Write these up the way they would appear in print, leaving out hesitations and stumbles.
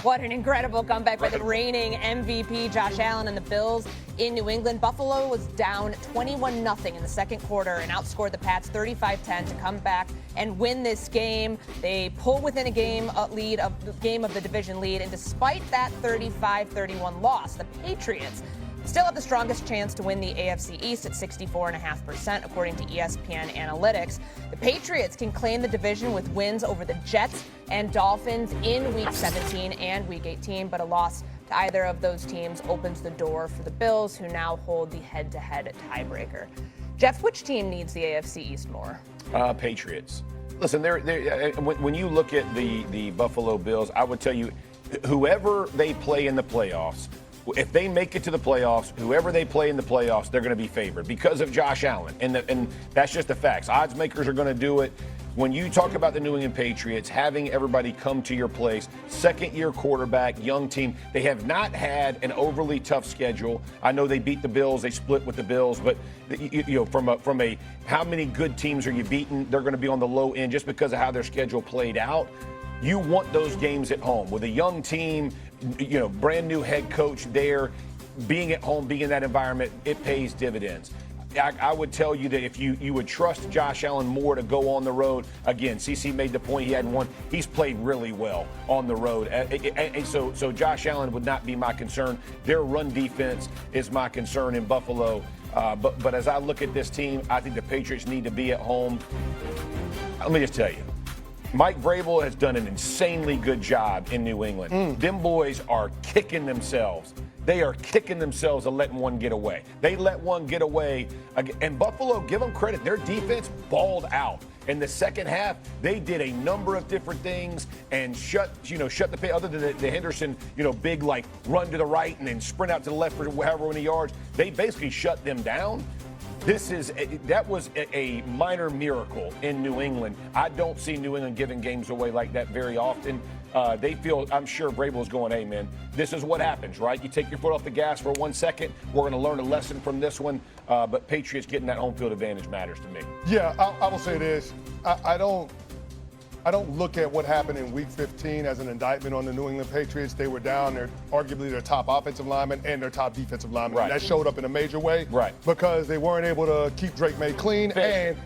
What an incredible comeback by the reigning MVP, Josh Allen, and the Bills in New England. Buffalo was down 21-0 in the second quarter and outscored the Pats 35-10 to come back and win this game. They pull within a game of the division lead, and despite that 35-31 loss, the Patriots still have the strongest chance to win the AFC East at 64.5%, according to ESPN Analytics. The Patriots can claim the division with wins over the Jets and Dolphins in Week 17 and Week 18, but a loss to either of those teams opens the door for the Bills, who now hold the head-to-head tiebreaker. Jeff, which team needs the AFC East more? Patriots. Listen, when you look at the Buffalo Bills, I would tell you, whoever they play in the playoffs, if they make it to the playoffs, whoever they play in the playoffs, they're going to be favored because of Josh Allen. And that's just the facts. Odds makers are going to do it. When you talk about the New England Patriots, having everybody come to your place, second-year quarterback, young team, they have not had an overly tough schedule. I know they beat the Bills, they split with the Bills, but from a how many good teams are you beating? They're going to be on the low end just because of how their schedule played out. You want those games at home with a young team, brand new head coach there, being at home, being in that environment, it pays dividends. I would tell you that if you would trust Josh Allen more to go on the road, again, CC made the point, he had one. He's played really well on the road. And so Josh Allen would not be my concern. Their run defense is my concern in Buffalo. But as I look at this team, I think the Patriots need to be at home. Let me just tell you, Mike Vrabel has done an insanely good job in New England. Them boys are kicking themselves. They are kicking themselves and letting one get away. They let one get away. And Buffalo, give them credit, their defense balled out. In the second half, they did a number of different things and shut the pace. Other than the Henderson, big run to the right and then sprint out to the left for however many yards, they basically shut them down. That was a minor miracle in New England. I don't see New England giving games away like that very often. They feel, I'm sure Vrabel's going, hey, man, this is what happens, right? You take your foot off the gas for 1 second. We're going to learn a lesson from this one. But Patriots getting that home field advantage matters to me. Yeah, I will say this. I don't look at what happened in Week 15 as an indictment on the New England Patriots. They were down. They're arguably their top offensive lineman and their top defensive lineman. Right. And that showed up in a major way. Right. Because they weren't able to keep Drake May clean and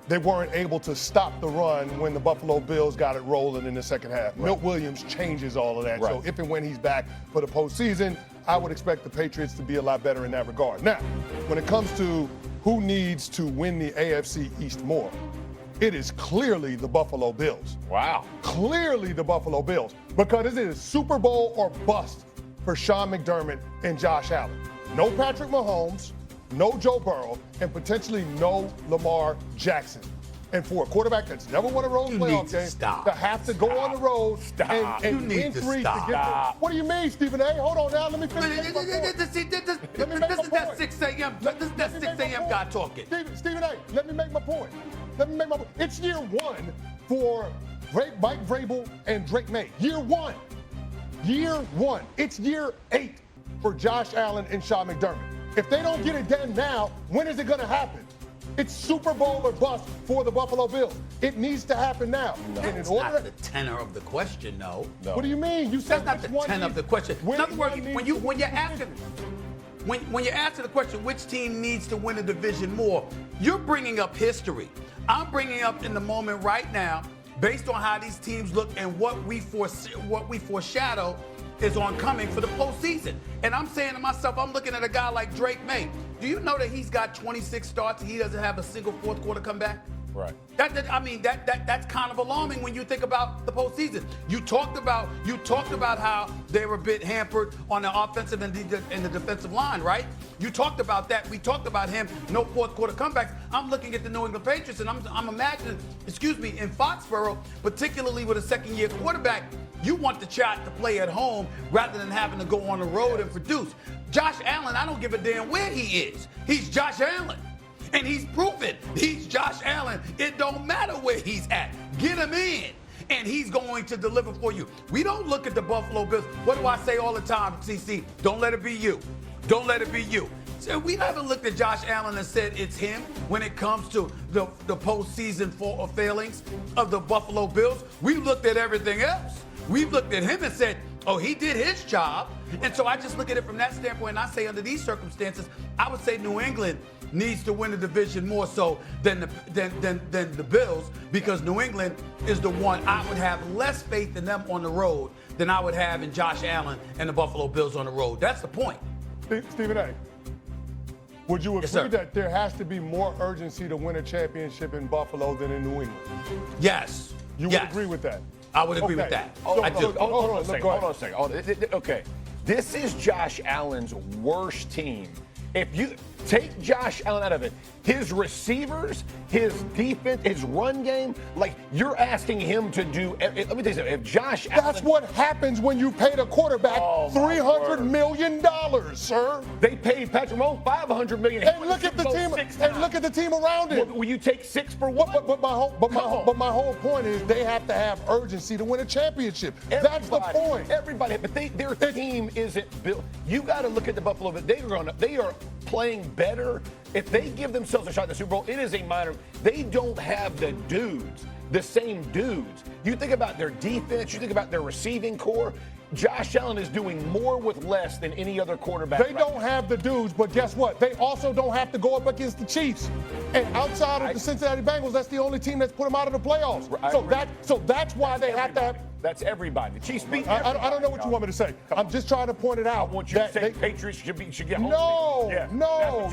they weren't able to stop the run when the Buffalo Bills got it rolling in the second half. Right. Milt Williams changes all of that. Right. So if and when he's back for the postseason, I would expect the Patriots to be a lot better in that regard. Now, when it comes to who needs to win the AFC East more, it is clearly the Buffalo Bills. Wow. Clearly the Buffalo Bills. Because it is Super Bowl or bust for Sean McDermott and Josh Allen. No Patrick Mahomes, no Joe Burrow, and potentially no Lamar Jackson. And for a quarterback that's never won a road playoff game, to have to go on the road and win three to get the, what do you mean, Stephen A? Hold on now, let me finish. This is that 6 a.m. This is that 6 a.m. guy talking. Stephen A, let me make my point. It's year one for Mike Vrabel and Drake May. Year one. It's year 8 for Josh Allen and Sean McDermott. If they don't get it done now, when is it going to happen? It's Super Bowl or bust for the Buffalo Bills. It needs to happen now. That's not the tenor of the question, no. What do you mean? You said that's not the tenor of the question. In other words, when you're asking the question, which team needs to win a division more, you're bringing up history. I'm bringing up in the moment right now, based on how these teams look and what we foreshadow is oncoming for the postseason. And I'm saying to myself, I'm looking at a guy like Drake May. Do you know that he's got 26 starts and he doesn't have a single fourth quarter comeback? Right. That's kind of alarming when you think about the postseason. You talked about how they were a bit hampered on the offensive and the defensive line, right? You talked about that. We talked about him, no fourth quarter comebacks. I'm looking at the New England Patriots and I'm imagining, in Foxborough, particularly with a second-year quarterback, you want the child to play at home rather than having to go on the road and produce. Josh Allen, I don't give a damn where he is. He's Josh Allen. And he's proven he's Josh Allen. It don't matter where he's at. Get him in, and he's going to deliver for you. We don't look at the Buffalo Bills. What do I say all the time, CC? Don't let it be you. Don't let it be you. So we never looked at Josh Allen and said it's him when it comes to the postseason failings of the Buffalo Bills. We looked at everything else. We looked at him and said, Oh, he did his job. And so I just look at it from that standpoint, and I say under these circumstances, I would say New England needs to win the division more so than the Bills, because New England is the one I would have less faith in them on the road than I would have in Josh Allen and the Buffalo Bills on the road. That's the point. Stephen A., would you agree that there has to be more urgency to win a championship in Buffalo than in New England? Yes. You would agree with that? I would agree with that. I do. Hold on a second. Okay. This is Josh Allen's worst team. If you take Josh Allen out of it, his receivers, his defense, his run game, like you're asking him to do. Let me tell you something. If Josh Allen. That's what happens when you paid a quarterback $300 million, sir. They paid Patrick Mahomes $500 million. And look at the team. And look at the team around him. Will you take 6 for one? But my whole point is they have to have urgency to win a championship. That's the point. Everybody, but their team isn't built. You got to look at the Buffalo. But they are playing better. If they give themselves a shot at the Super Bowl, it is a minor. They don't have the dudes, the same dudes. You think about their defense, you think about their receiving core. Josh Allen is doing more with less than any other quarterback. They don't have the dudes, but guess what? They also don't have to go up against the Chiefs. And outside of the Cincinnati Bengals, that's the only team that's put them out of the playoffs. So that's why they have to have. That's everybody. The Chiefs beat I don't know what you want me to say. I'm just trying to point it out. I want you to say Patriots should get home. No.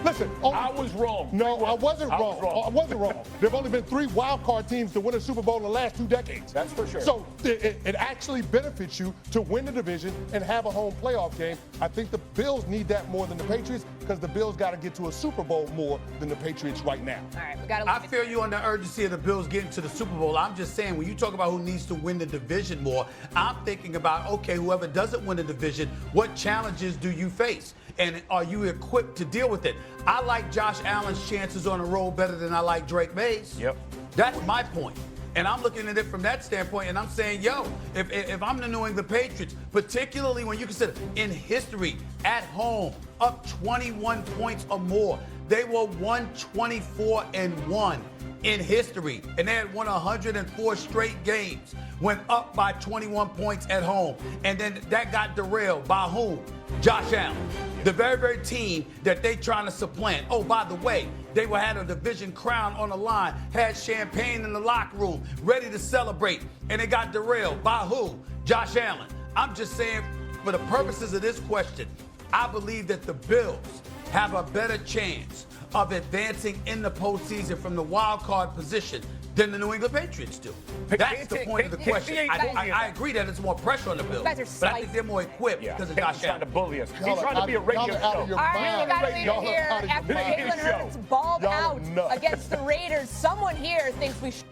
Listen, I was wrong. No, I wasn't wrong. I wasn't wrong. There have only been 3 wild card teams to win a Super Bowl in the last 2 decades. That's for sure. So it actually benefits you to win the division and have a home playoff game. I think the Bills need that more than the Patriots, because the Bills got to get to a Super Bowl more than the Patriots right now. All right, we got to. I feel you on the urgency of the Bills getting to the Super Bowl. I'm just saying, when you talk about who needs to win the division more, I'm thinking about, okay, whoever doesn't win the division, what challenges do you face? And are you equipped to deal with it? I like Josh Allen's chances on the road better than I like Drake May's. Yep. That's my point. And I'm looking at it from that standpoint, and I'm saying, if I'm the New England Patriots, particularly when you consider in history, at home, up 21 points or more, they were 124-1 in history, and they had won 104 straight games, went up by 21 points at home, and then that got derailed by whom? Josh Allen, the very, very team that they trying to supplant. Oh, by the way, they had a division crown on the line, had champagne in the locker room, ready to celebrate, and it got derailed by who? Josh Allen. I'm just saying, for the purposes of this question, I believe that the Bills have a better chance of advancing in the postseason from the wild card position than the New England Patriots do. That's the point of the question. I agree that it's more pressure on the Bills, but I think they're more equipped because of Josh Allen. Trying to bully us. He's trying to be a radio show. All right, we got to leave it here. After Jalen Hurts balled out against the Raiders, someone here thinks we should.